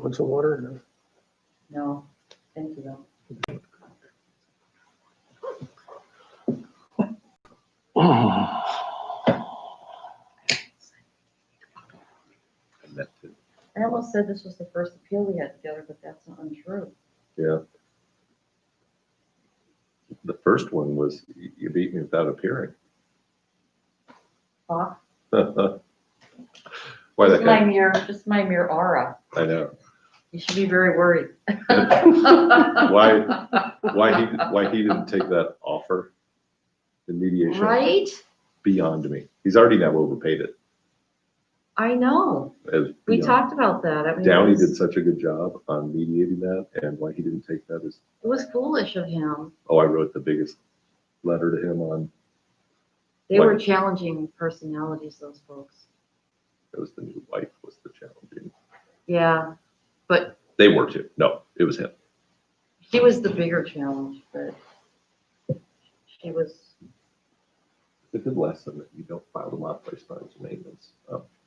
Want some water? No, thank you though. I almost said this was the first appeal we had together, but that's not untrue. Yeah. The first one was you beat me without appearing. Huh? Why Just that just my mere aura. I know. You should be very worried. Why he didn't take that offer in mediation? Right? Beyond me. He's already now overpaid it. I know. We talked about that. I mean, Downey did such a good job on mediating that, and why he didn't take that is. It was foolish of him. Oh, I wrote the biggest letter to him on. They were challenging personalities, those folks. It was the new wife was the challenging. Yeah, but They were too. No, it was him. he was the bigger challenge, but she was. The good lesson that you don't file the modified funds maintenance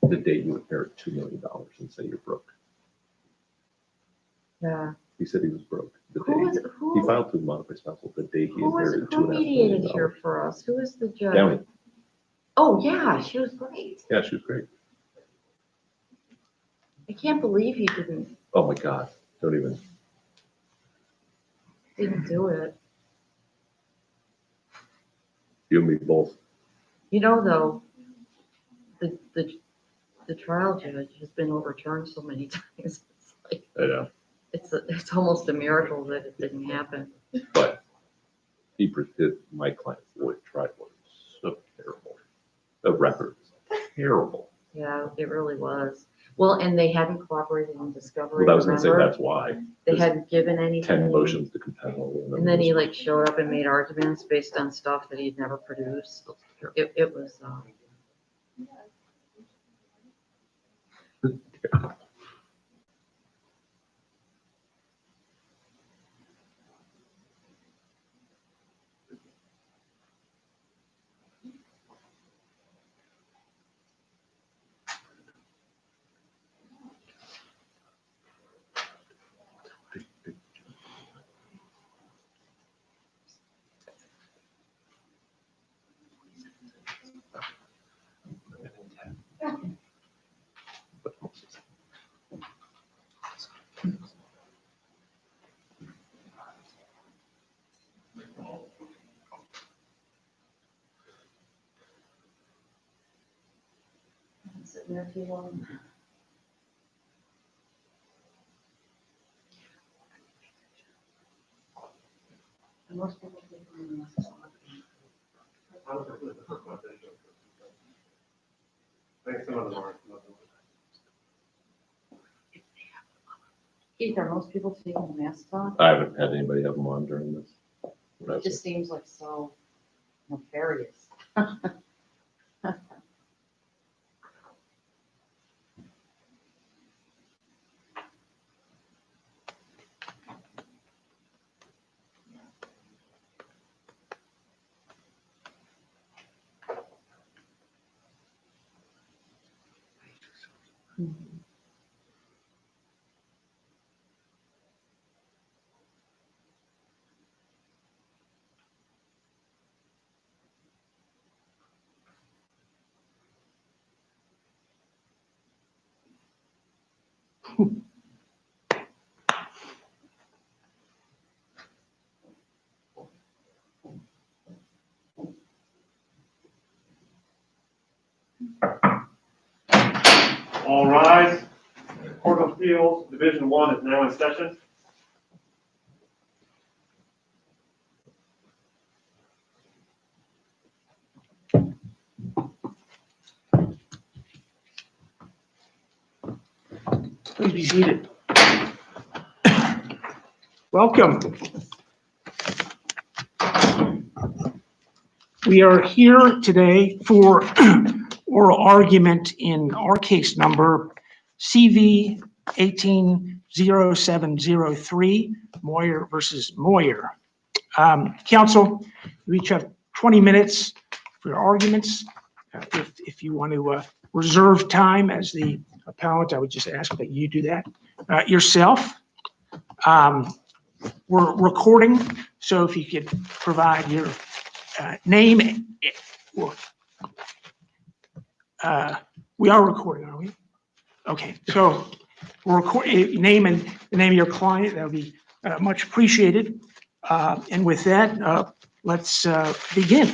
the day you inherit $2 million and say you're broke. Yeah. He said he was broke. The Who day was who? he filed to the modified spousal the day he inherited Who $2.5 mediated million. here for us? Who is the judge? Downey. Oh yeah, she was great. Yeah, she was great. I can't believe he didn't Oh my God. Don't even. do it. You and me both. You know though, the trial judge has been overturned so many times. It's like I know. it's almost a miracle that it didn't happen. But my client Floyd trial was so terrible. The record was terrible. Yeah, it really was. Well, and they hadn't cooperated in discovery. Well, I was going to say remember? that's why. They hadn't given anything. 10 motions to compel. And then he like showed up and made arguments based on stuff that he'd never produced. It was. Sitting there too long. And most people think we're not so Keith, are most people taking the masks off? I haven't had anybody have them on during this. It just seems like so nefarious. All rise. Court of Appeals, Division 1 is now in session. Please be seated. Welcome. We are here today for oral argument in our case number CV 180703, Moyer versus Moyer. Counsel, you each have 20 minutes for your arguments. If you want to reserve time as the appellant, I would just ask that you do that. yourself. We're recording, so if you could provide your name. We are recording, are we? Okay, so we'll record name and the name of your client. That would be much appreciated. And with that, let's begin.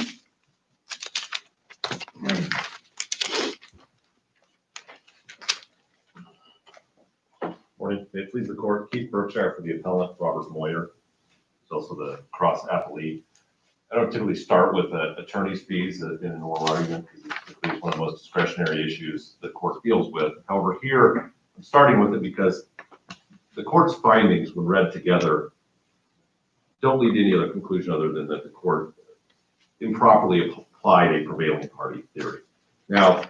Morning. May it please the court, Keith Berkshire for the appellant, Robert Moyer. He's also the cross appellee. I don't typically start with attorney's fees in an oral argument because it's one of the most discretionary issues the court deals with. However, here I'm starting with it because the court's findings, when read together, don't lead to any other conclusion other than that the court improperly applied a prevailing party theory. Now,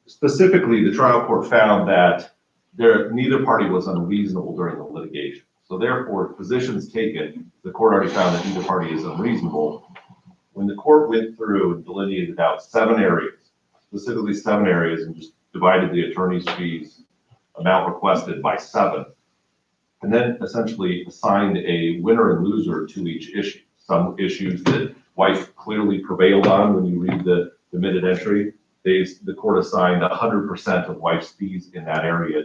specifically, the trial court found that neither party was unreasonable during the litigation. So therefore, positions taken, the court already found that neither party is unreasonable. When the court went through and delineated out 7 areas, specifically 7 areas, and just divided the attorney's fees amount requested by 7, and then essentially assigned a winner and loser to each issue. Some issues that wife clearly prevailed on when you read the minute entry, the court assigned 100% of wife's fees in that area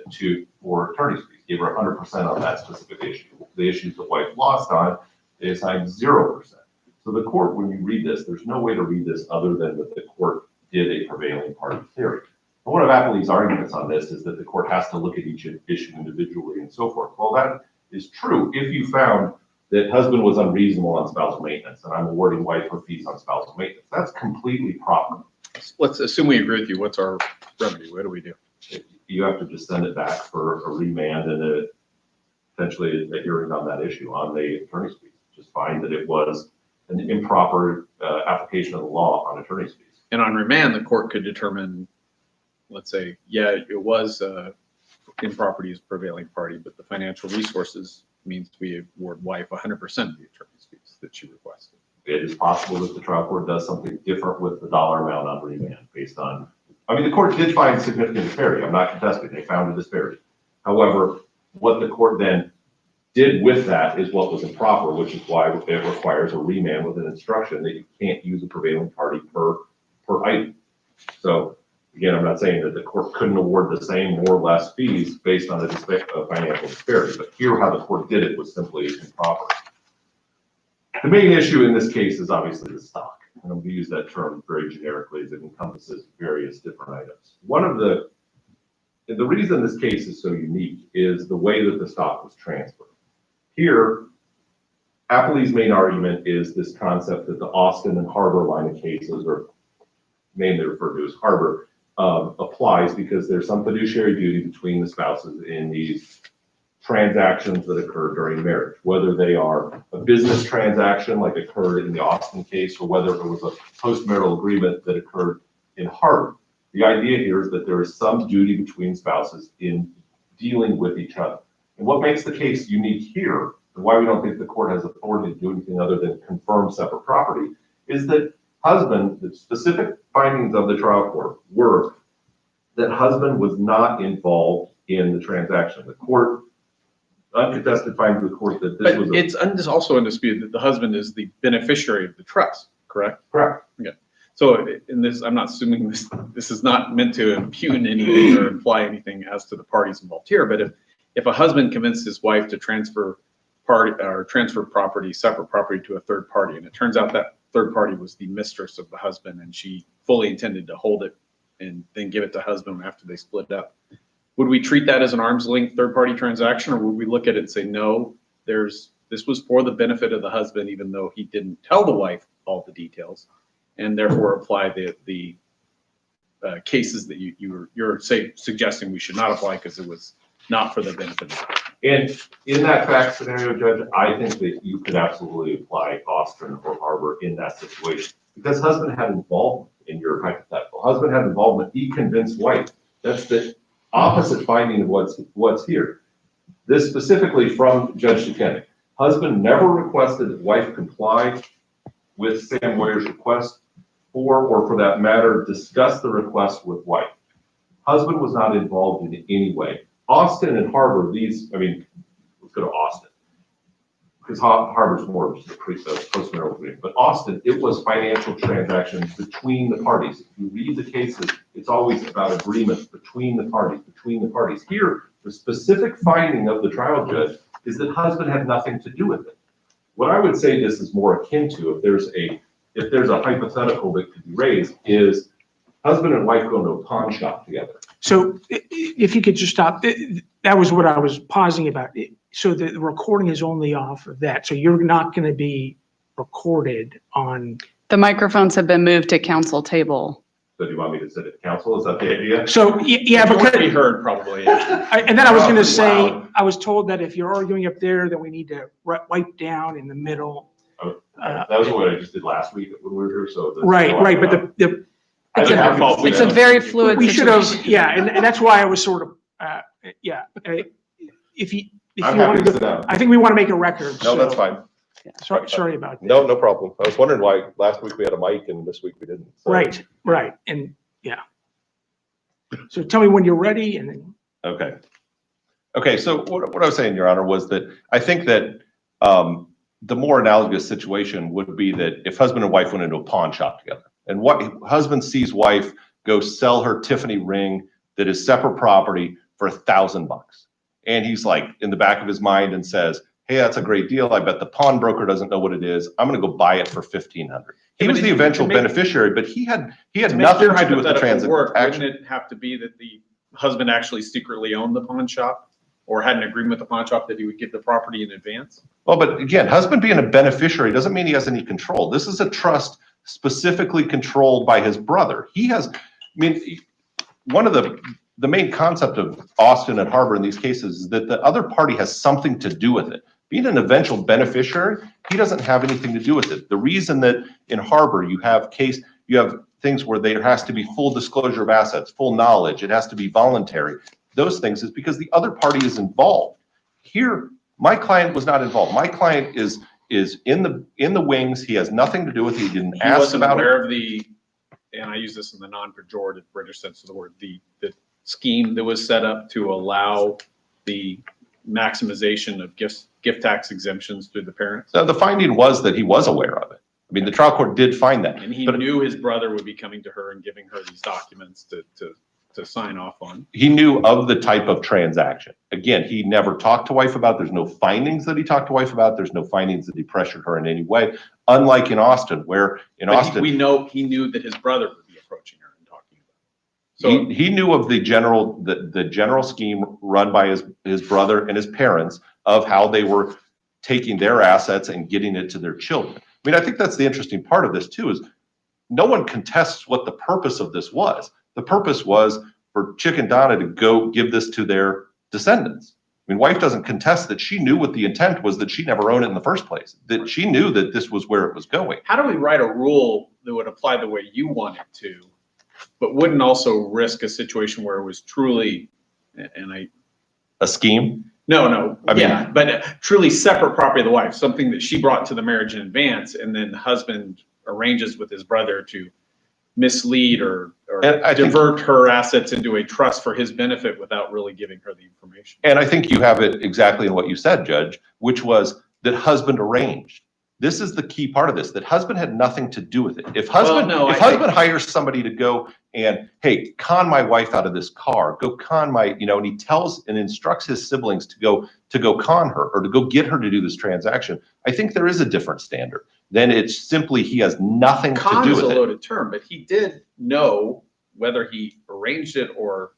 for attorney's fees, gave her 100% on that specific issue. The issues that wife lost on, they assigned 0%. So the court, when you read this, there's no way to read this other than that the court did a prevailing party theory. And one of Appley's arguments on this is that the court has to look at each issue individually and so forth. Well, that is true if you found that husband was unreasonable on spousal maintenance, and I'm awarding wife her fees on spousal maintenance. That's completely proper. Let's assume we agree with you. What's our remedy? What do we do? You have to just send it back for a remand and potentially a hearing on that issue on the attorney's fees. Just find that it was an improper application of the law on attorney's fees. And on remand, the court could determine, let's say, yeah, it was improperty as prevailing party, but the financial resources means we award wife 100% of the attorney's fees that she requested. It is possible that the trial court does something different with the dollar amount on remand based on, I mean, the court did find significant disparity. I'm not contesting. They found a disparity. However, what the court then did with that is what was improper, which is why it requires a remand with an instruction that you can't use a prevailing party per item. So again, I'm not saying that the court couldn't award the same more or less fees based on a financial disparity, but here how the court did it was simply improper. The main issue in this case is obviously the stock. And I'm going to use that term very generically as it encompasses various different items. One of the reason this case is so unique is the way that the stock was transferred. Here, Appley's main argument is this concept that the Austin and Harbor line of cases, or mainly referred to as Harbor, applies because there's some fiduciary duty between the spouses in these transactions that occur during marriage, whether they are a business transaction like occurred in the Austin case, or whether it was a post-marital agreement that occurred in Harbor. The idea here is that there is some duty between spouses in dealing with each other. And what makes the case unique here, and why we don't think the court has authority to do anything other than confirm separate property, is that the specific findings of the trial court were that husband was not involved in the transaction. The court uncontested finding to the court that this was. It's also undisputed that the husband is the beneficiary of the trust, correct? Correct. Okay. So in this, I'm not assuming this is not meant to impugn anything or imply anything as to the parties involved here. But if a husband convinced his wife to transfer property, separate property to a third party, and it turns out that third party was the mistress of the husband, and she fully intended to hold it and then give it to husband after they split up, would we treat that as an arm's length third party transaction, or would we look at it and say, no, this was for the benefit of the husband, even though he didn't tell the wife all the details, and therefore apply the cases that you're suggesting we should not apply because it was not for the benefit of the husband? And in that fact scenario, Judge, I think that you could absolutely apply Austin or Harbor in that situation, because husband had involvement in your hypothetical. Husband had involvement. He convinced wife. That's the opposite finding of what's here. This specifically from Judge Duquesne. Husband never requested that wife comply with Sam Moyer's request, or for that matter, discuss the request with wife. Husband was not involved in any way. Austin and Harbor, let's go to Austin. Because Harbor's more of just a post-marital agreement. But Austin, it was financial transactions between the parties. If you read the cases, it's always about agreements between the parties. Here, the specific finding of the trial judge is that husband had nothing to do with it. What I would say this is more akin to, if there's a hypothetical that could be raised, is husband and wife go to a pawn shop together. So if you could just stop, that was what I was pausing about. So the recording is only off of that. So you're not going to be recorded on. The microphones have been moved to council table. So do you want me to sit at council? Is that the idea? So, yeah, It would because, be heard probably. Yeah. and then I was going to say, Wow. I was told that if you're arguing up there, that we need to wipe down in the middle. That was what I just did last week when we were here, so. Right, but the I It's didn't a- have to sit It's a down. very fluid we should have, situation. yeah, and that's why I was sort of, if you I'm want happy to to go, sit down. I think we want to make a record. No, so- that's fine. Sorry about that. No problem. I was wondering why last week we had a mic and this week we didn't. So- Right, and yeah. So tell me when you're ready and then. Okay, so what I was saying, Your Honor, was that I think that the more analogous situation would be that if husband and wife went into a pawn shop together, and what husband sees wife go sell her Tiffany ring that is separate property for $1,000. And he's like in the back of his mind and says, hey, that's a great deal. I bet the pawnbroker doesn't know what it is. I'm going to go buy it for $1,500. He was the eventual beneficiary, but he had nothing to do with the transaction. Wouldn't it have to be that the husband actually secretly owned the pawn shop or had an agreement with the pawn shop that he would give the property in advance? Well, but again, husband being a beneficiary doesn't mean he has any control. This is a trust specifically controlled by his brother. He has, one of the main concept of Austin and Harbor in these cases is that the other party has something to do with it. Being an eventual beneficiary, he doesn't have anything to do with it. The reason that in Harbor you have things where there has to be full disclosure of assets, full knowledge, it has to be voluntary. Those things is because the other party is involved. Here, my client was not involved. My client is in the wings. He has nothing to do with it. He didn't He ask wasn't about aware it. of the, and I use this in the non-pejorative British sense of the word, the scheme that was set up to allow the maximization of gift tax exemptions to the parents. So the finding was that he was aware of it. The trial court did find that. And he But knew his brother would be coming to her and giving her these documents to sign off on. he knew of the type of transaction. Again, he never talked to wife about it. There's no findings that he talked to wife about. There's no findings that he pressured her in any way. Unlike in Austin, where in But Austin, we know he knew that his brother would be approaching her and talking about it. So he knew of the general scheme run by his brother and his parents of how they were taking their assets and getting it to their children. I think that's the interesting part of this too, is no one contests what the purpose of this was. The purpose was for Chick and Donna to go give this to their descendants. Wife doesn't contest that she knew what the intent was, that she never owned it in the first place, that she knew that this was where it was going. how do we write a rule that would apply the way you want it to, but wouldn't also risk a situation where it was truly, A scheme? No, I mean- yeah, but truly separate property of the wife, something that she brought to the marriage in advance, and then the husband arranges with his brother to mislead or And I think- divert her assets into a trust for his benefit without really giving her the information. And I think you have it exactly in what you said, Judge, which was that husband arranged. This is the key part of this, that husband had nothing to do with it. If husband hires somebody to go and, hey, con my wife out of this car, go con my, and he tells and instructs his siblings to go con her or to go get her to do this transaction, I think there is a different standard. Then it's simply he has nothing to Con do is a with it. loaded term, but he did know whether he arranged it or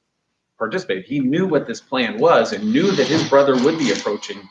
participated. He knew what this plan was and knew that his brother would be approaching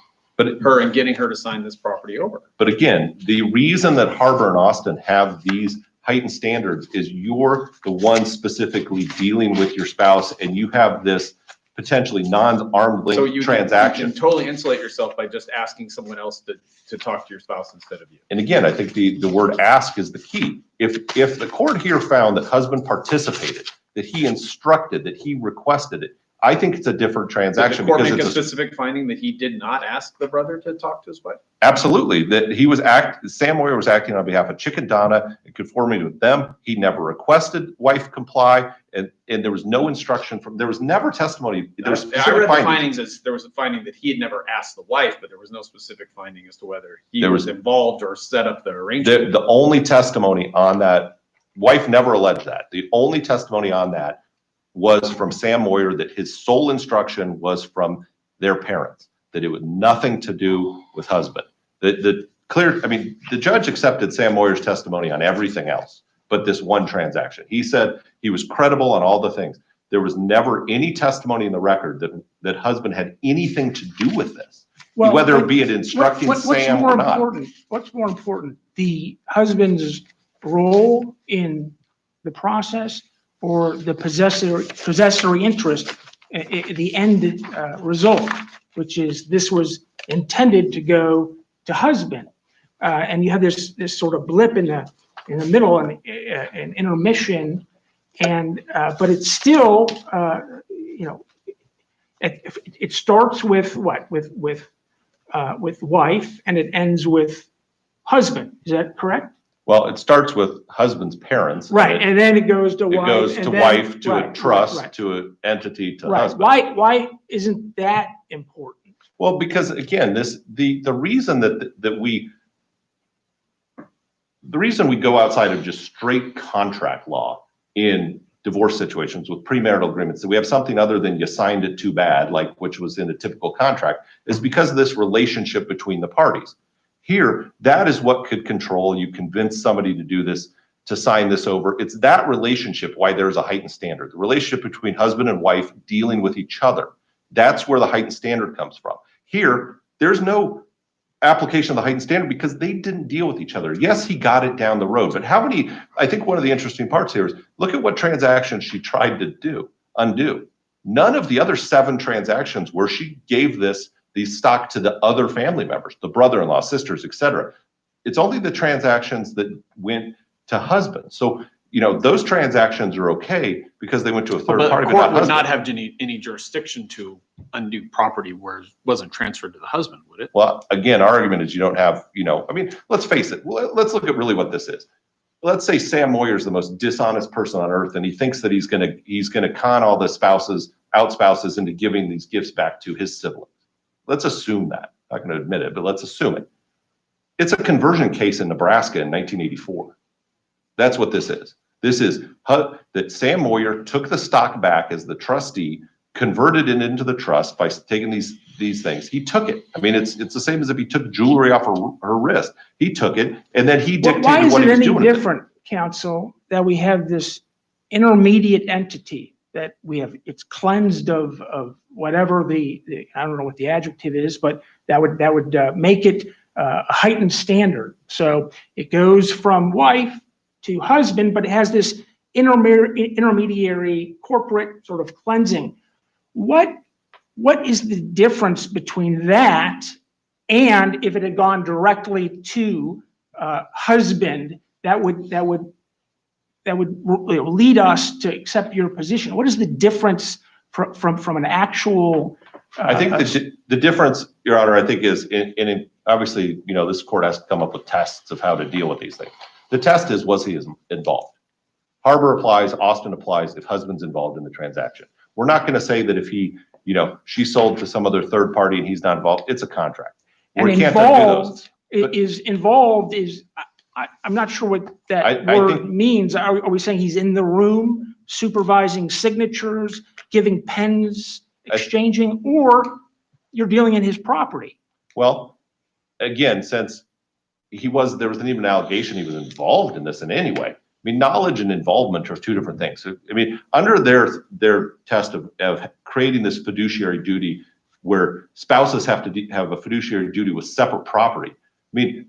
her and getting her to sign this property over. But again, the reason that Harbor and Austin have these heightened standards is you're the one specifically dealing with your spouse and you have this potentially non-armed So length you transaction. can totally insulate yourself by just asking someone else to talk to your spouse instead of you. And again, I think the word ask is the key. If the court here found that husband participated, that he instructed, that he requested it, I think it's a different Did transaction the court because make a it's a, specific finding that he did not ask the brother to talk to his wife? Absolutely, that Sam Moyer was acting on behalf of Chick and Donna and conforming with them. He never requested wife comply, and there was no instruction there was never testimony. There was I specific read the findings. findings as there was a finding that he had never asked the wife, but there was no specific finding as to whether he There was was- involved or set up the arrangement. The only testimony on that, wife never alleged that. The only testimony on that was from Sam Moyer, that his sole instruction was from their parents, that it had nothing to do with husband. The judge accepted Sam Moyer's testimony on everything else, but this one transaction. He said he was credible on all the things. There was never any testimony in the record that husband had anything to do with this, Well, whether but it be it instructing what's Sam more or not. important? What's more important, the husband's role in the process or the possessory interest, the end result, which is this was intended to go to husband, and you have this sort of blip in the middle and an intermission, and but it's still it starts with what with wife and it ends with husband. Is that correct? Well, it starts with husband's parents. Right, and then it goes to It wife. goes and to then- wife, to a right, trust, right, to an entity, to right. husband. Why isn't that important? Well, because again, the reason the reason we go outside of just straight contract law in divorce situations with premarital agreements, that we have something other than you signed it too bad, like which was in a typical contract, is because of this relationship between the parties. Here, that is what could control. You convince somebody to do this, to sign this over. It's that relationship why there's a heightened standard. The relationship between husband and wife dealing with each other. That's where the heightened standard comes from. Here, there's no application of the heightened standard because they didn't deal with each other. Yes, he got it down the road, but I think one of the interesting parts here is look at what transactions she tried to undo. None of the other 7 transactions where she gave these stock to the other family members, the brother-in-law, sisters, etc. It's only the transactions that went to husband. So, those transactions are okay because they went to a third But party, the but court not would not husband. have any jurisdiction to undo property where it wasn't transferred to the husband, would it? Well, again, our argument is you don't have, let's face it. Let's look at really what this is. Let's say Sam Moyer is the most dishonest person on earth, and he thinks that he's gonna con all the spouses into giving these gifts back to his siblings. Let's assume that. I'm not going to admit it, but let's assume it. It's a conversion case in Nebraska in 1984. That's what this is. This is that Sam Moyer took the stock back as the trustee, converted it into the trust by taking these things. He took it. I mean, it's the same as if he took jewelry off her wrist. He took it, and then he dictated Why is what it he was any doing with it. different, counsel, that we have this intermediate entity that it's cleansed of whatever I don't know what the adjective is, but that would make it a heightened standard. So it goes from wife to husband, but it has this intermediary corporate sort of cleansing. What is the difference between that and if it had gone directly to husband, that would lead us to accept your position? What is the difference from an actual? I think the difference, Your Honor, I think is in obviously, this court has to come up with tests of how to deal with these things. The test is, was he involved? Harbor applies, Austin applies if husband's involved in the transaction. We're not going to say that if she sold to some other third party and he's not involved, it's a contract. And We can't undo those. involved is, I'm not sure what that I word think- means. Are we saying he's in the room supervising signatures, giving pens, exchanging, or you're dealing in his property? Well, again, since there wasn't even an allegation he was involved in this in any way. I mean, knowledge and involvement are 2 different things. I mean, under their test of creating this fiduciary duty where spouses have to have a fiduciary duty with separate property. I mean,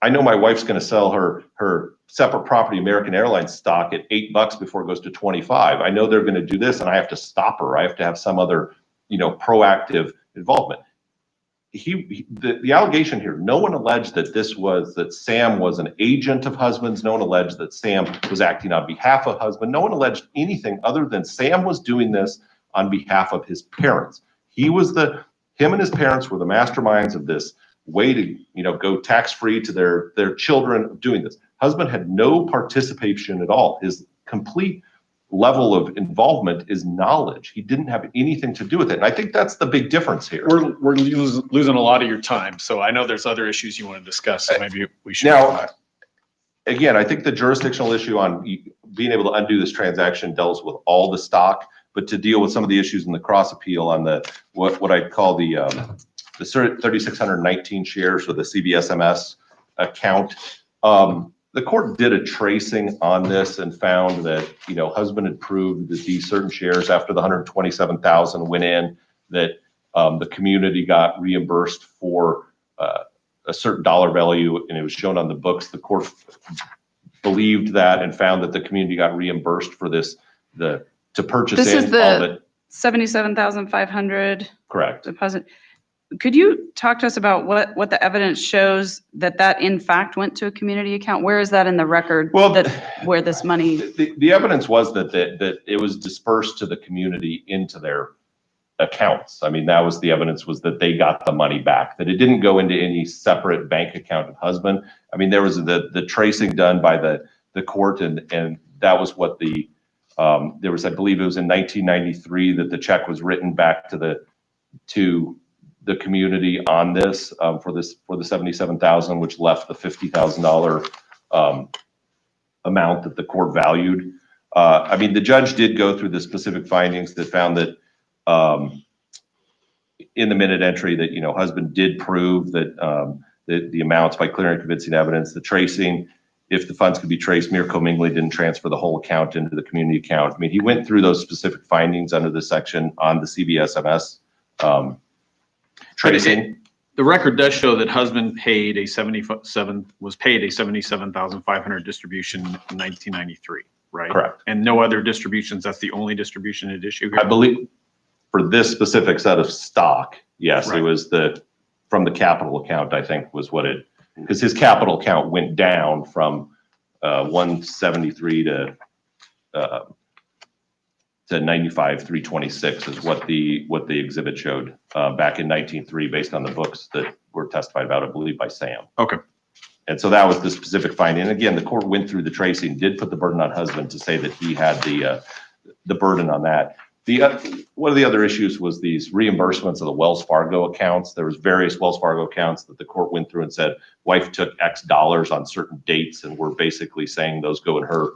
I know my wife's going to sell her separate property American Airlines stock at $8 before it goes to 25. I know they're going to do this and I have to stop her. I have to have some other, proactive involvement. The allegation here, no one alleged that Sam was an agent of husband's. No one alleged that Sam was acting on behalf of husband. No one alleged anything other than Sam was doing this on behalf of his parents. Him and his parents were the masterminds of this way to, go tax-free to their children of doing this. Husband had no participation at all. His complete level of involvement is knowledge. He didn't have anything to do with it. And I think that's the big difference here. We're losing a lot of your time, so I know there's other issues you want to discuss, so maybe we should. Now, again, I think the jurisdictional issue on being able to undo this transaction deals with all the stock, but to deal with some of the issues in the cross appeal on the, what I'd call the 3,619 shares with the CBSMS account, the court did a tracing on this and found that, husband had proved that these certain shares after the 127,000 went in, that the community got reimbursed for a certain dollar value, and it was shown on the books. The court believed that and found that the community got reimbursed for this, to purchase This in is all the that. 77,500 Correct. deposit. Could you talk to us about what the evidence shows that in fact went to a community account? Where is that in the record? Well, where this money? The evidence was that it was dispersed to the community into their accounts. I mean, that was the evidence, was that they got the money back, that it didn't go into any separate bank account of husband. I mean, there was the tracing done by the court, and that was what there was, I believe it was in 1993 that the check was written back to the community on this, for the 77,000, which left the $50,000 amount that the court valued. I mean, the judge did go through the specific findings that found that in the minute entry that, husband did prove that the amounts by clear and convincing evidence, the tracing, if the funds could be traced, mere commingling didn't transfer the whole account into the community account. I mean, he went through those specific findings under the section on the CBSMS tracing. The record does show that husband paid was paid a 77,500 distribution in 1993, right? Correct. And no other distributions. That's the only distribution at issue here. I believe for this specific set of stock, yes, Right. it was from the capital account, I think was because his capital account went down from 173 to 95,326 is what the exhibit showed back in 1903, based on the books that were testified about, I believe, by Sam. Okay. And so that was the specific finding. And again, the court went through the tracing, did put the burden on husband to say that he had the burden on that. One of the other issues was these reimbursements of the Wells Fargo accounts. There was various Wells Fargo accounts that the court went through and said, wife took X dollars on certain dates, and we're basically saying those go in her,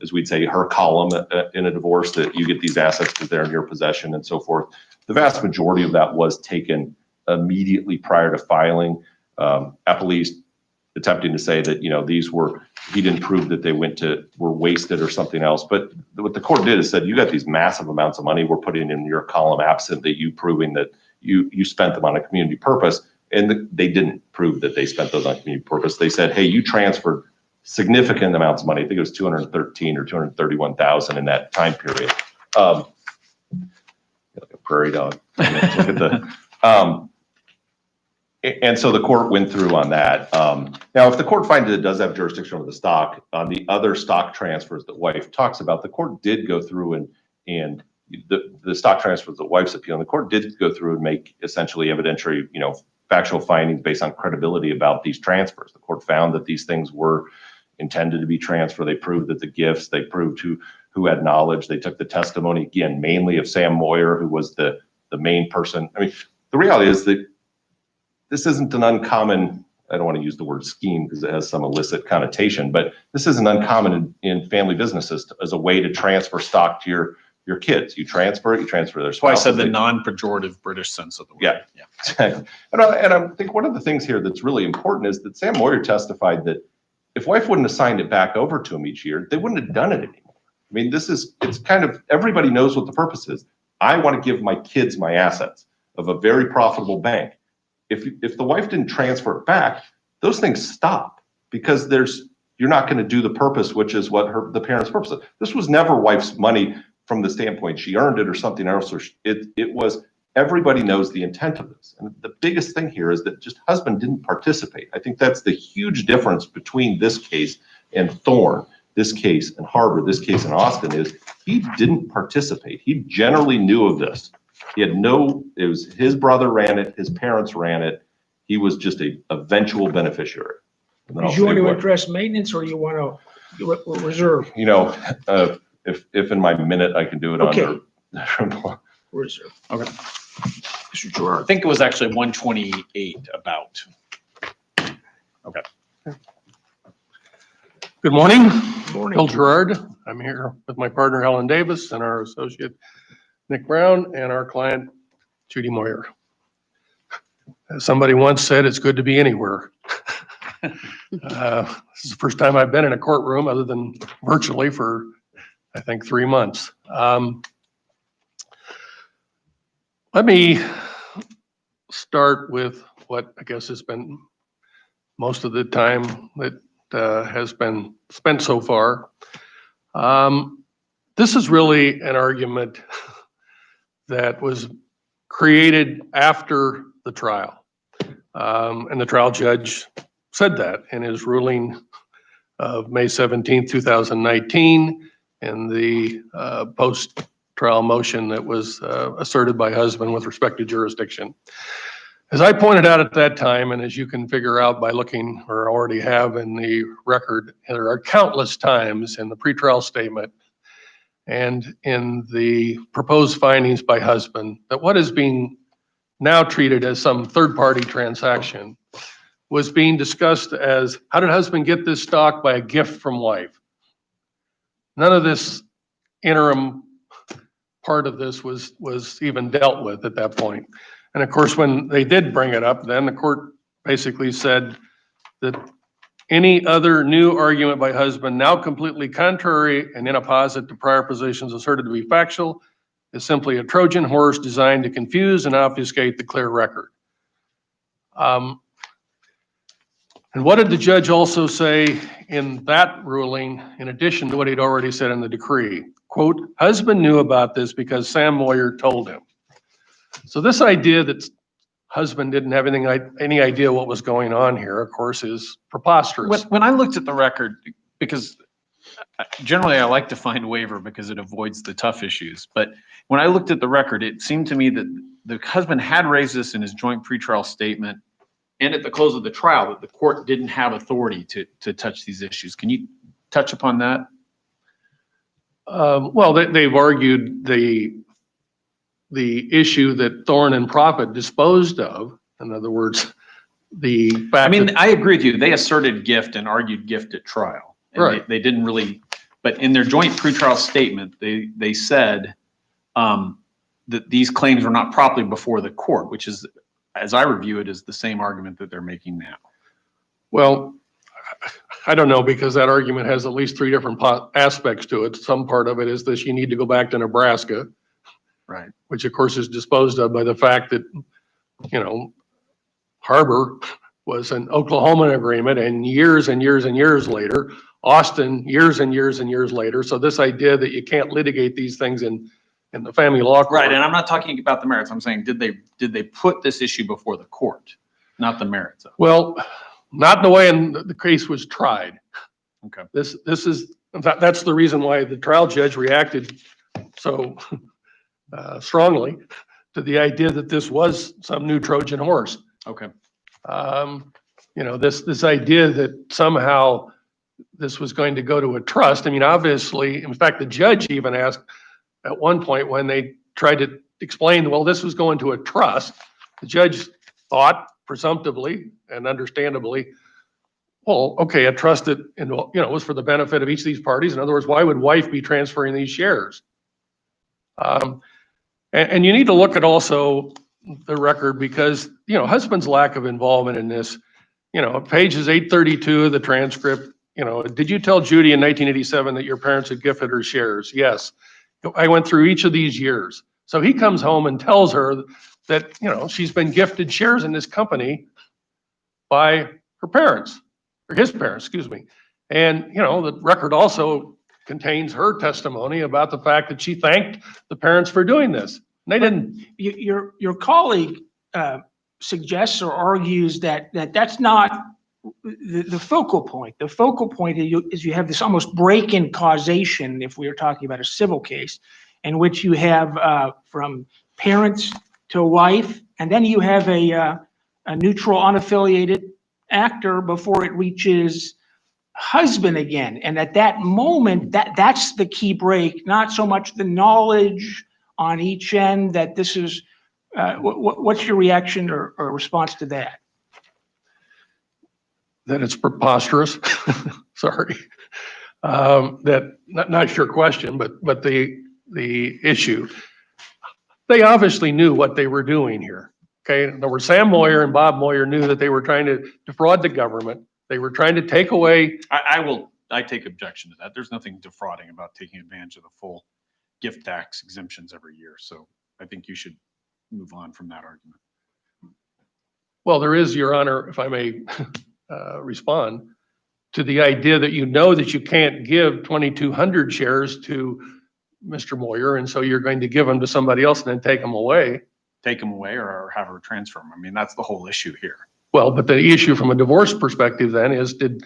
as we'd say, her column in a divorce, that you get these assets because they're in your possession and so forth. The vast majority of that was taken immediately prior to filing. Appellees attempting to say that, he didn't prove that they were wasted or something else. But what the court did is said, you got these massive amounts of money we're putting in your column absent that you proving that you spent them on a community purpose. And they didn't prove that they spent those on community purpose. They said, hey, you transferred significant amounts of money. I think it was 213 or 231,000 in that time period. Like a prairie dog. Look at the, and so the court went through on that. Now, if the court finds that it does have jurisdiction over the stock, on the other stock transfers that wife talks about, the court did go through and the stock transfers that wife's appealing, the court did go through and make essentially evidentiary, factual findings based on credibility about these transfers. The court found that these things were intended to be transferred. They proved that the gifts, they proved who had knowledge. They took the testimony, again, mainly of Sam Moyer, who was the main person. I mean, the reality is that this isn't an uncommon, I don't want to use the word scheme because it has some illicit connotation, but this isn't uncommon in family businesses as a way to transfer stock to your kids. You transfer it, you transfer their That's why I spouse. said the non-pejorative British sense of the word. Yeah. Exactly. And I think one of the things here that's really important is that Sam Moyer testified that if wife wouldn't have signed it back over to him each year, they wouldn't have done it anymore. I mean, it's kind of, everybody knows what the purpose is. I want to give my kids my assets of a very profitable bank. If the wife didn't transfer it back, those things stop because you're not going to do the purpose, which is what the parents' purpose is. This was never wife's money from the standpoint she earned it or something else, or it was, everybody knows the intent of this. And the biggest thing here is that just husband didn't participate. I think that's the huge difference between this case and Thorne, this case and Harbor, this case in Austin, is he didn't participate. He generally knew of this. It was his brother ran it, his parents ran it. He was just a eventual beneficiary. And then I'll Do you want say to what- address maintenance or you want to reserve? You know, if in my minute I can do it Okay. under. Reserve. Okay. Mr. I Gerard. think it was actually 128 about. Good morning, Morning. Bill Gerard. I'm here with my partner Helen Davis and our associate Nick Brown and our client Judy Moyer. As somebody once said, it's good to be anywhere. This is the first time I've been in a courtroom other than virtually for, I think, 3 months. Let me start with what I guess has been most of the time that has been spent so far. This is really an argument that was created after the trial. And the trial judge said that in his ruling of May 17, 2019, and the post-trial motion that was asserted by husband with respect to jurisdiction. As I pointed out at that time, and as you can figure out by looking or already have in the record, there are countless times in the pretrial statement and in the proposed findings by husband that what is being now treated as some third-party transaction was being discussed as, how did husband get this stock? By a gift from wife. None of this interim part of this was even dealt with at that point. And of course, when they did bring it up, then the court basically said that any other new argument by husband, now completely contrary and in opposite to prior positions asserted to be factual, is simply a Trojan horse designed to confuse and obfuscate the clear record. And what did the judge also say in that ruling, in addition to what he'd already said in the decree? Quote, husband knew about this because Sam Moyer told him. So this idea that husband didn't have any idea what was going on here, of course, is preposterous. When I looked at the record, because generally I like to find waiver because it avoids the tough issues. But when I looked at the record, it seemed to me that the husband had raised this in his joint pretrial statement and at the close of the trial that the court didn't have authority to touch these issues. Can you touch upon that? Well, they've argued the issue that Thorne and Prophet disposed of. In other words, the fact I mean, that, I agree with you. They asserted gift and argued gift at trial. And Right. They didn't really, but in their joint pretrial statement, they said that these claims were not properly before the court, which is, as I review it, is the same argument that they're making now. well, I don't know, because that argument has at least 3 different aspects to it. Some part of it is that you need to go back to Nebraska, Right. which of course is disposed of by the fact that, you know, Harbor was an Oklahoma agreement, and years and years and years later, Austin, years and years and years later. So this idea that you can't litigate these things in the family law court. Right, and I'm not talking about the merits. I'm saying, did they put this issue before the court, not the merits of it? Well, not in the way the case was tried. Okay. This is, that's the reason why the trial judge reacted so strongly to the idea that this was some new Trojan horse. Okay. You know, this idea that somehow this was going to go to a trust. I mean, obviously, in fact, the judge even asked at one point when they tried to explain, well, this was going to a trust. The judge thought presumptively and understandably, well, okay, a trust that, was for the benefit of each of these parties. In other words, why would wife be transferring these shares? And you need to look at also the record because, husband's lack of involvement in this, pages 832 of the transcript, did you tell Judy in 1987 that your parents had gifted her shares? Yes. I went through each of these years. So he comes home and tells her that, she's been gifted shares in this company by her parents, or his parents, excuse me. And, the record also contains her testimony about the fact that she thanked the parents for doing this. And they didn't. Your colleague suggests or argues that that's not the focal point. The focal point is you have this almost break-in causation, if we are talking about a civil case, in which you have from parents to wife, and then you have a neutral, unaffiliated actor before it reaches husband again. And at that moment, that's the key break, not so much the knowledge on each end that this is, what's your reaction or response to that? That it's preposterous. Sorry. That, not your question, but the issue. They obviously knew what they were doing here. Okay, there were Sam Moyer and Bob Moyer knew that they were trying to defraud the government. They were trying to take away. I take objection to that. There's nothing defrauding about taking advantage of the full gift tax exemptions every year. So I think you should move on from that argument. Well, there is, Your Honor, if I may respond to the idea that you know that you can't give 2,200 shares to Mr. Moyer, and so you're going to give them to somebody else and then take them away. Take them away or have her transfer them. I mean, that's the whole issue here. Well, but the issue from a divorce perspective then is, did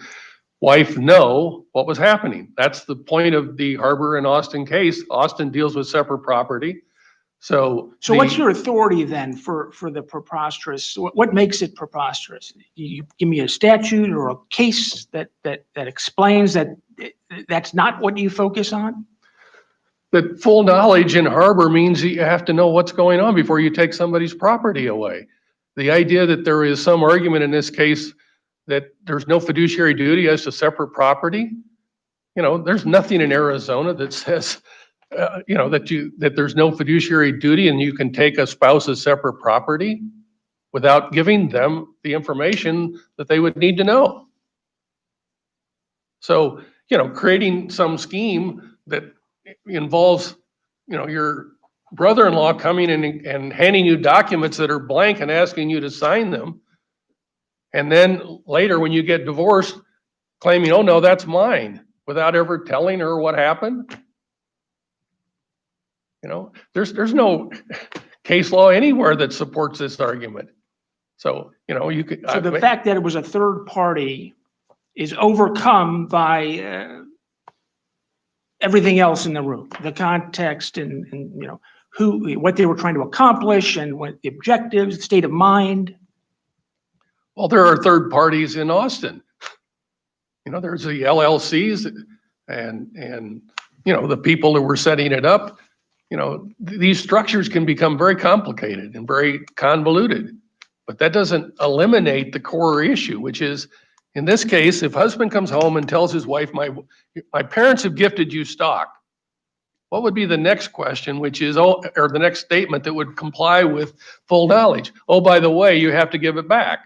wife know what was happening? That's the point of the Harbor and Austin case. Austin deals with separate property. So what's your authority then for the preposterous? What makes it preposterous? You give me a statute or a case that explains that that's not what you focus on? that full knowledge in Harbor means that you have to know what's going on before you take somebody's property away. The idea that there is some argument in this case that there's no fiduciary duty as to separate property, there's nothing in Arizona that says, that there's no fiduciary duty and you can take a spouse's separate property without giving them the information that they would need to know. So, creating some scheme that involves, your brother-in-law coming in and handing you documents that are blank and asking you to sign them. And then later when you get divorced, claiming, oh no, that's mine, without ever telling her what happened. There's no case law anywhere that supports this argument. So, you could. So the fact that it was a third party is overcome by everything else in the room, the context and what they were trying to accomplish and what the objectives, the state of mind. Well, there are third parties in Austin. There's the LLCs and the people who were setting it up. These structures can become very complicated and very convoluted, but that doesn't eliminate the core issue, which is, in this case, if husband comes home and tells his wife, my parents have gifted you stock, what would be the next question, which is, or the next statement that would comply with full knowledge? Oh, by the way, you have to give it back.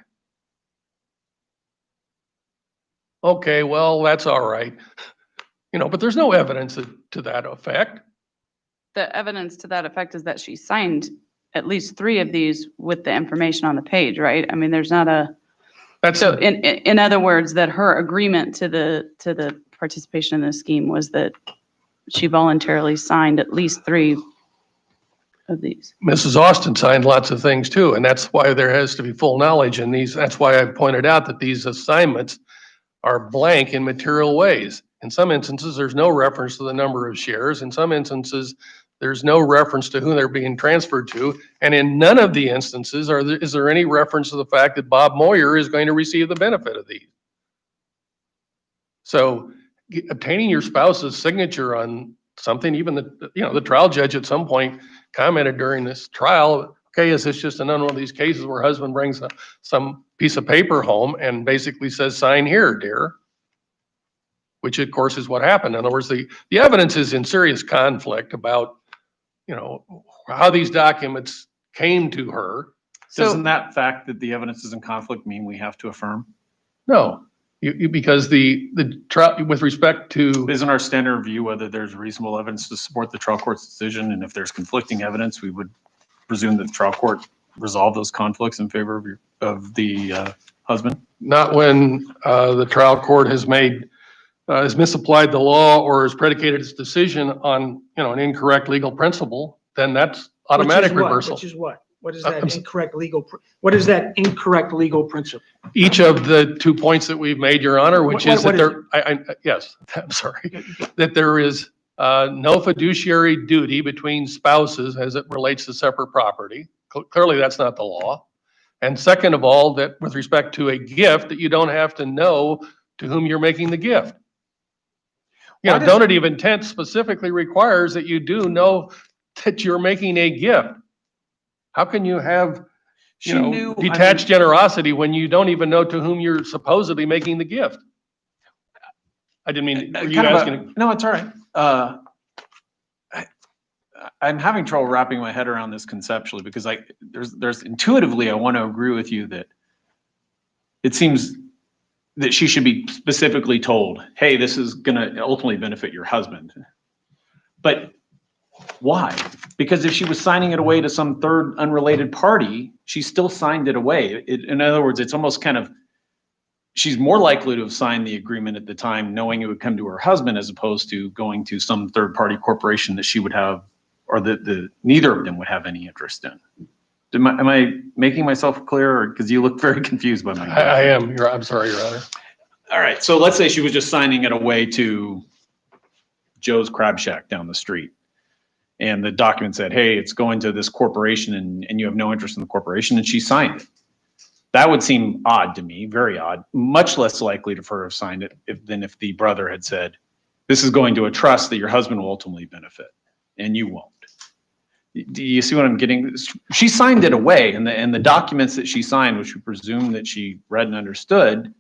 Okay, well, that's all right. But there's no evidence to that effect. The evidence to that effect is that she signed at least 3 of these with the information on the page, right? I mean, there's not a. So in other words, that her agreement to the participation in the scheme was that she voluntarily signed at least 3 of these. Mrs. Austin signed lots of things too, and that's why there has to be full knowledge in these. That's why I pointed out that these assignments are blank in material ways. In some instances, there's no reference to the number of shares. In some instances, there's no reference to who they're being transferred to. And in none of the instances is there any reference to the fact that Bob Moyer is going to receive the benefit of these. So obtaining your spouse's signature on something, even the trial judge at some point commented during this trial, okay, is this just another one of these cases where husband brings some piece of paper home and basically says, sign here, dear? Which of course is what happened. In other words, the evidence is in serious conflict about, how these documents came to her. Doesn't that fact that the evidence is in conflict mean we have to affirm? No, because the trial, with respect to. Isn't our standard view whether there's reasonable evidence to support the trial court's decision? And if there's conflicting evidence, we would presume that the trial court resolve those conflicts in favor of the husband? Not when the trial court has misapplied the law or has predicated its decision on, an incorrect legal principle, then that's automatic reversal. Which is what? What is that incorrect legal? What is that incorrect legal principle? Each of the 2 points that we've made, Your Honor, which is that there, yes, I'm sorry, that there is no fiduciary duty between spouses as it relates to separate property. Clearly, that's not the law. And second of all, that with respect to a gift, that you don't have to know to whom you're making the gift. You know, donative intent specifically requires that you do know that you're making a gift. How can you have, She you know, knew, I detached mean, generosity when you don't even know to whom you're supposedly making the gift? I didn't mean, were you kind of a- asking? No, it's all right. I'm having trouble wrapping my head around this conceptually because there's intuitively, I want to agree with you that it seems that she should be specifically told, hey, this is going to ultimately benefit your husband. But why? Because if she was signing it away to some third unrelated party, she still signed it away. In other words, it's almost kind of, she's more likely to have signed the agreement at the time knowing it would come to her husband as opposed to going to some third party corporation that she would have, or that neither of them would have any interest in. Am I making myself clear? Because you look very confused by my question. I am. I'm sorry, Your Honor. All right. So let's say she was just signing it away to Joe's Crab Shack down the street. And the document said, hey, it's going to this corporation and you have no interest in the corporation. And she signed it. That would seem odd to me, very odd. Much less likely for her to have signed it than if the brother had said, this is going to a trust that your husband will ultimately benefit and you won't. Do you see what I'm getting? She signed it away, and the documents that she signed, which we presume that she read and understood,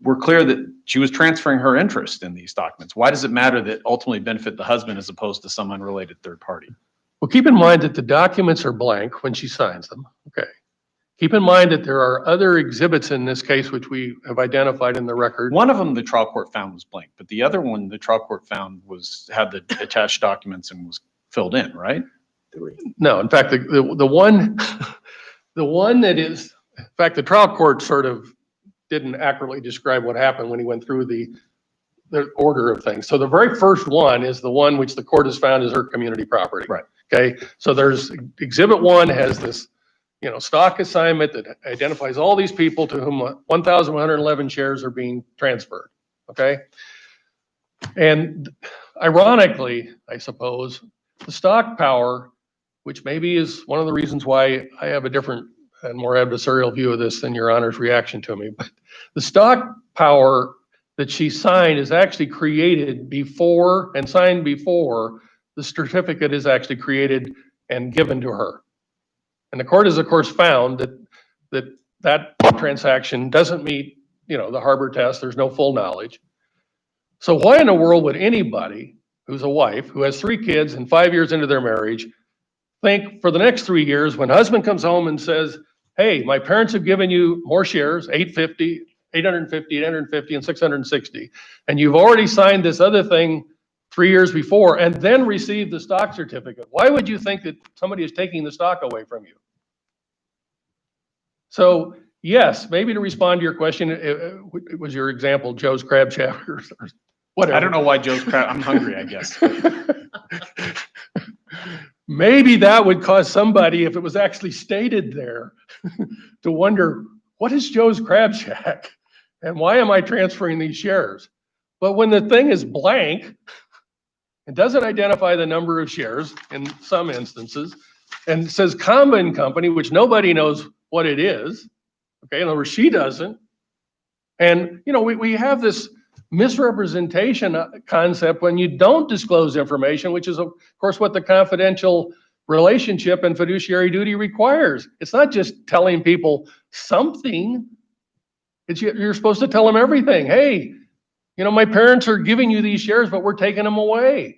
were clear that she was transferring her interest in these documents. Why does it matter that ultimately benefit the husband as opposed to some unrelated third party? Well, keep in mind that the documents are blank when she signs them. Okay. Keep in mind that there are other exhibits in this case which we have identified in the record. One of them the trial court found was blank, but the other one the trial court found had the attached documents and was filled in, right? No, in fact, the one, the one that is, in fact, the trial court sort of didn't accurately describe what happened when he went through the order of things. So the very first one is the one which the court has found is her community property. Right. Okay. So there's exhibit one has this, you know, stock assignment that identifies all these people to whom 1,111 shares are being transferred. Okay. And ironically, I suppose, the stock power, which maybe is one of the reasons why I have a different and more adversarial view of this than Your Honor's reaction to me, but the stock power that she signed is actually created before and signed before the certificate is actually created and given to her. And the court has, of course, found that transaction doesn't meet, you know, the Harbor test. There's no full knowledge. So why in the world would anybody who's a wife who has 3 kids and 5 years into their marriage think for the next 3 years when husband comes home and says, hey, my parents have given you more shares, 850, 850, and 660, and you've already signed this other thing 3 years before and then received the stock certificate. Why would you think that somebody is taking the stock away from you? So yes, maybe to respond to your question, it was your example, Joe's Crab Shack or whatever. I don't know why Joe's crab. I'm hungry, I guess. Maybe that would cause somebody, if it was actually stated there, to wonder, what is Joe's Crab Shack? And why am I transferring these shares? But when the thing is blank, it doesn't identify the number of shares in some instances, and it says Combine Company, which nobody knows what it is. Okay, in other words, she doesn't. And, you know, we have this misrepresentation concept when you don't disclose information, which is, of course, what the confidential relationship and fiduciary duty requires. It's not just telling people something. It's you're supposed to tell them everything. Hey, you know, my parents are giving you these shares, but we're taking them away.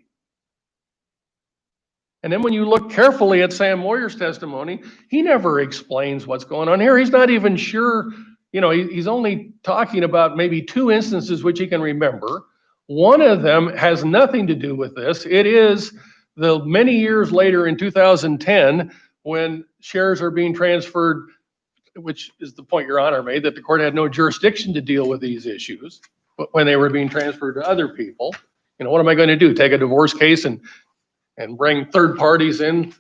And then when you look carefully at Sam Moyer's testimony, he never explains what's going on here. He's not even sure. You know, he's only talking about maybe 2 instances which he can remember. One of them has nothing to do with this. It is the many years later in 2010 when shares are being transferred, which is the point Your Honor made, that the court had no jurisdiction to deal with these issues, but when they were being transferred to other people. You know, what am I going to do? Take a divorce case and bring third parties in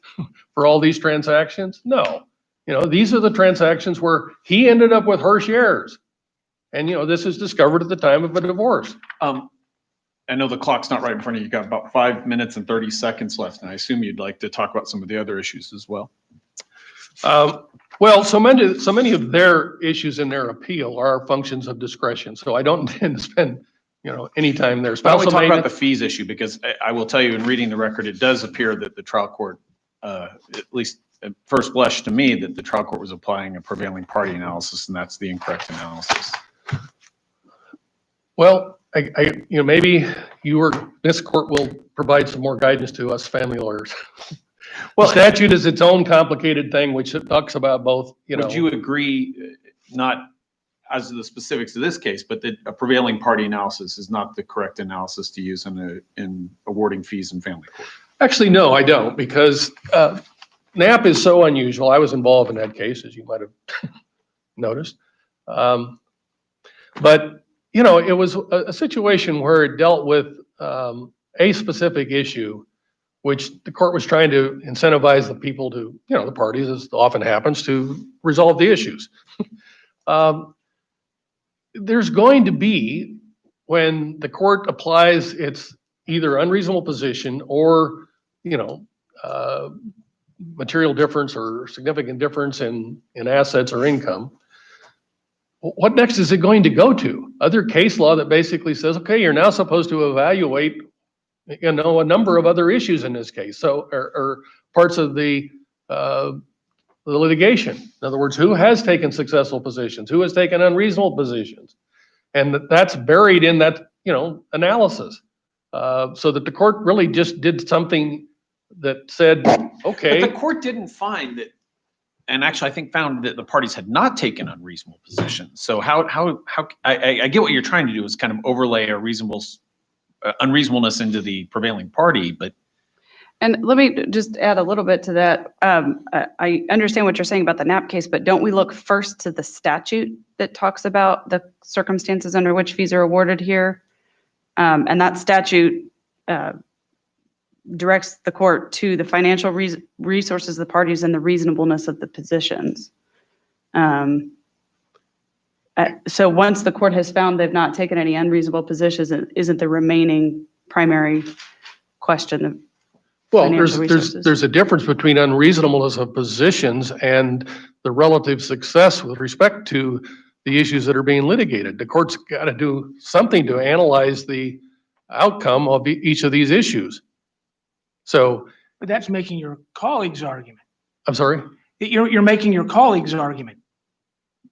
for all these transactions? No. You know, these are the transactions where he ended up with her shares. And, you know, this is discovered at the time of a divorce. I know the clock's not right in front of you. You've got about 5 minutes and 30 seconds left, and I assume you'd like to talk about some of the other issues as well. Well, so many of their issues in their appeal are functions of discretion, so I don't intend to spend, any time there. Why don't we Spousal talk about the maintenance- fees issue? Because I will tell you, in reading the record, it does appear that the trial court, at least at first blush to me, that the trial court was applying a prevailing party analysis, and that's the incorrect analysis. Well, maybe this court will provide some more guidance to us family lawyers. Well, statute is its own complicated thing, which it talks about both, Would you agree, not as to the specifics of this case, but that a prevailing party analysis is not the correct analysis to use in awarding fees in family court? Actually, no, I don't, because NAP is so unusual. I was involved in that case, as you might have noticed. But, it was a situation where it dealt with a specific issue, which the court was trying to incentivize the people to, the parties, as often happens, to resolve the issues. There's going to be, when the court applies its either unreasonable position or, material difference or significant difference in assets or income, what next is it going to go to? Other case law that basically says, okay, you're now supposed to evaluate, a number of other issues in this case. So, or parts of the litigation. In other words, who has taken successful positions? Who has taken unreasonable positions? And that's buried in that, analysis. So that the court really just did something that said, okay. But the court didn't find that, and actually I think found that the parties had not taken unreasonable positions. So how I get what you're trying to do is kind of overlay a unreasonableness into the prevailing party, but. And let me just add a little bit to that. I understand what you're saying about the NAP case, but don't we look first to the statute that talks about the circumstances under which fees are awarded here? And that statute directs the court to the financial resources of the parties and the reasonableness of the positions. So once the court has found they've not taken any unreasonable positions, isn't the remaining primary question of Well, financial resources? there's a difference between unreasonableness of positions and the relative success with respect to the issues that are being litigated. The court's got to do something to analyze the outcome of each of these issues. So, But that's making your colleague's argument. I'm sorry? You're making your colleague's argument.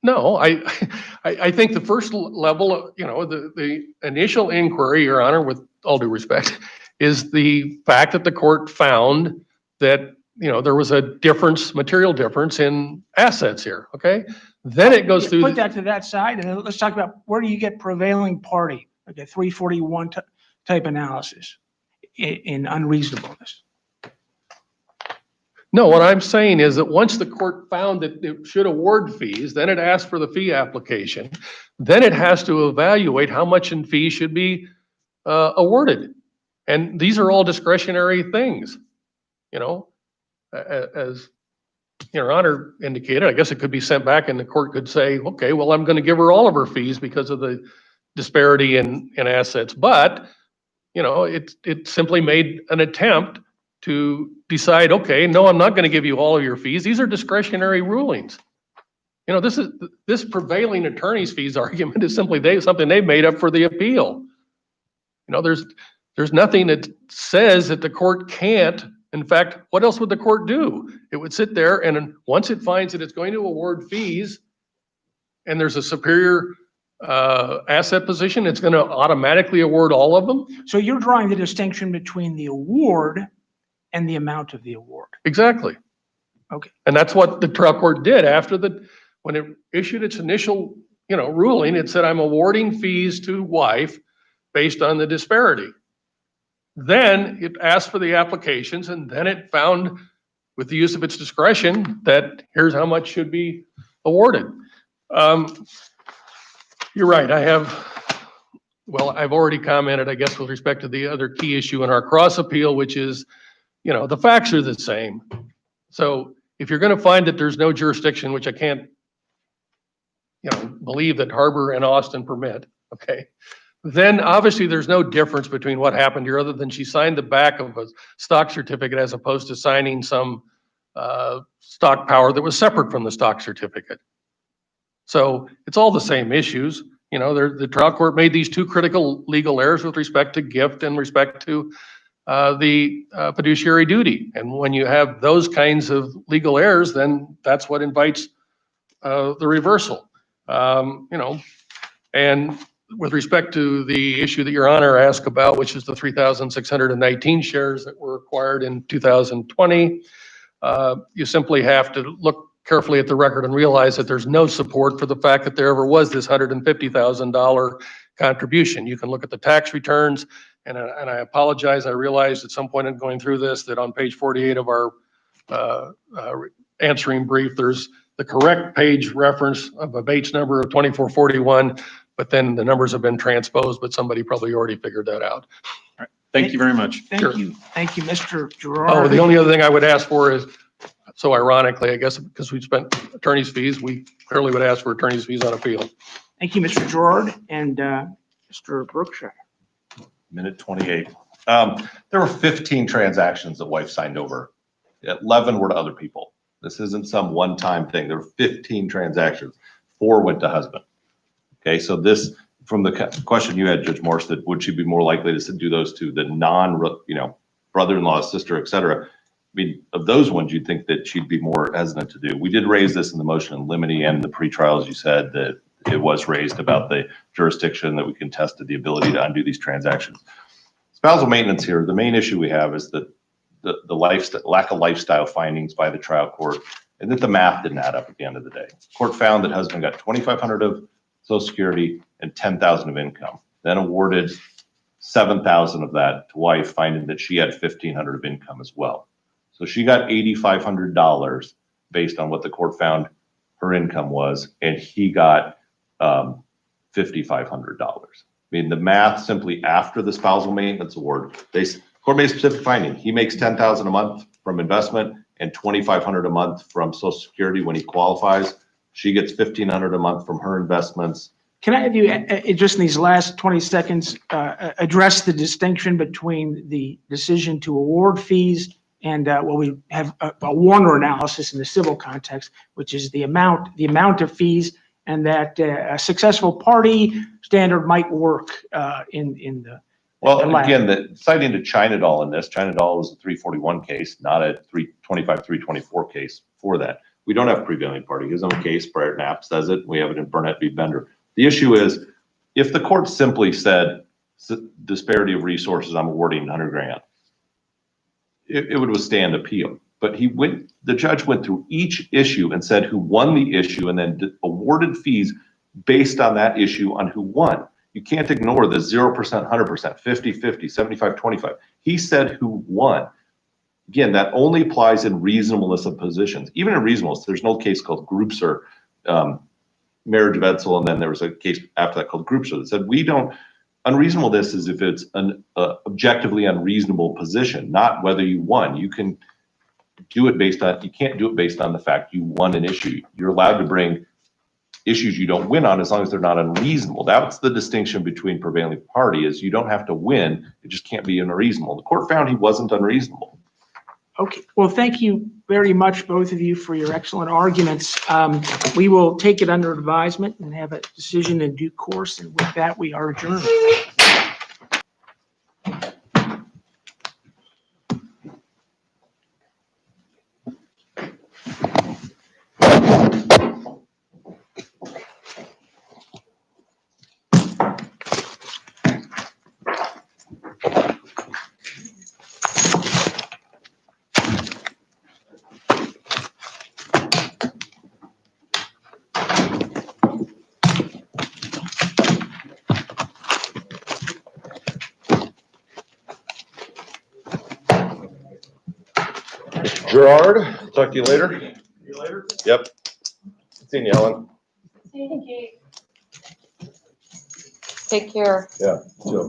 No, I think the first level, the initial inquiry, Your Honor, with all due respect, is the fact that the court found that, there was a material difference in assets here, okay? Then it goes through. Put that to that side, and then let's talk about where do you get prevailing party, like a 341 type analysis in unreasonableness. No, what I'm saying is that once the court found that it should award fees, then it asked for the fee application. Then it has to evaluate how much in fees should be awarded. And these are all discretionary things, as Your Honor indicated. I guess it could be sent back and the court could say, okay, well, I'm going to give her all of her fees because of the disparity in assets. But, it simply made an attempt to decide, okay, no, I'm not going to give you all of your fees. These are discretionary rulings. This prevailing attorney's fees argument is simply something they made up for the appeal. There's nothing that says that the court can't. In fact, what else would the court do? It would sit there and once it finds that it's going to award fees and there's a superior asset position, it's going to automatically award all of them? So you're drawing the distinction between the award and the amount of the award. Exactly. Okay. And that's what the trial court did when it issued its initial, ruling. It said, I'm awarding fees to wife based on the disparity. Then it asked for the applications, and then it found, with the use of its discretion, that here's how much should be awarded. You're right. I've already commented, I guess, with respect to the other key issue in our cross appeal, which is, the facts are the same. So if you're going to find that there's no jurisdiction, which I can't, believe that Harbor and Austin permit, okay, then obviously there's no difference between what happened here other than she signed the back of a stock certificate as opposed to signing some stock power that was separate from the stock certificate. So it's all the same issues. You know, the trial court made these two critical legal errors with respect to gift and respect to the fiduciary duty. And when you have those kinds of legal errors, then that's what invites the reversal. And with respect to the issue that Your Honor asked about, which is the 3,619 shares that were acquired in 2020, you simply have to look carefully at the record and realize that there's no support for the fact that there ever was this $150,000 contribution. You can look at the tax returns, and I apologize, I realized at some point in going through this that on page 48 of our answering brief, there's the correct page reference of a Bates number of 2441, but then the numbers have been transposed, but somebody probably already figured that out. Thank you very much. Thank you, Mr. Gerard. Oh, the only other thing I would ask for is, so ironically, I guess, because we spent attorney's fees, we clearly would ask for attorney's fees on appeal. Thank you, Mr. Gerard, and Mr. Brookshire. Minute 28. There were 15 transactions that wife signed over. 11 were to other people. This isn't some one-time thing. There were 15 transactions. 4 went to husband. Okay, so this, from the question you had, Judge Morse, that would she be more likely to do those to the brother-in-law, sister, et cetera? I mean, of those ones, you'd think that she'd be more hesitant to do. We did raise this in the motion in limine and the pretrial, as you said, that it was raised about the jurisdiction that we contested the ability to undo these transactions. Spousal maintenance here, the main issue we have is that the lack of lifestyle findings by the trial court, and that the math didn't add up at the end of the day. Court found that husband got $2,500 of Social Security and $10,000 of income, then awarded $7,000 of that to wife, finding that she had $1,500 of income as well. So she got $8,500 based on what the court found her income was, and he got $5,500. I mean, the math simply after the spousal maintenance award, court made a specific finding. He makes $10,000 a month from investment and $2,500 a month from Social Security when he qualifies. She gets $1,500 a month from her investments. Can I have you, just in these last 20 seconds, address the distinction between the decision to award fees and what we have a Warner analysis in the civil context, which is the amount of fees, and that a successful party standard might work in the. Well, the again, citing to China doll in this, China doll was a 341 case, not a 325, 324 case for that. We don't have prevailing party. His own case, Brett Knapp says it. We have it in Burnett v. Bender. The issue is, if the court simply said disparity of resources, I'm awarding 100 grand, it would withstand appeal. But the judge went through each issue and said who won the issue and then awarded fees based on that issue on who won. You can't ignore the 0%, 100%, 50-50, 75-25. He said who won. Again, that only applies in reasonableness of positions. Even in reasonableness, there's an old case called Groupser, marriage of Edsel, and then there was a case after that called Groupser that said unreasonableness is if it's an objectively unreasonable position, not whether you won. You can do it you can't do it based on the fact you won an issue. You're allowed to bring issues you don't win on as long as they're not unreasonable. That's the distinction between prevailing party, is you don't have to win, it just can't be unreasonable. The court found he wasn't unreasonable. Okay, well, thank you very much, both of you, for your excellent arguments. We will take it under advisement and have a decision in due course, and with that, we are adjourned. Gerard, talk to you later. See you later. Yep. See you, Ellen. Take care. Yeah.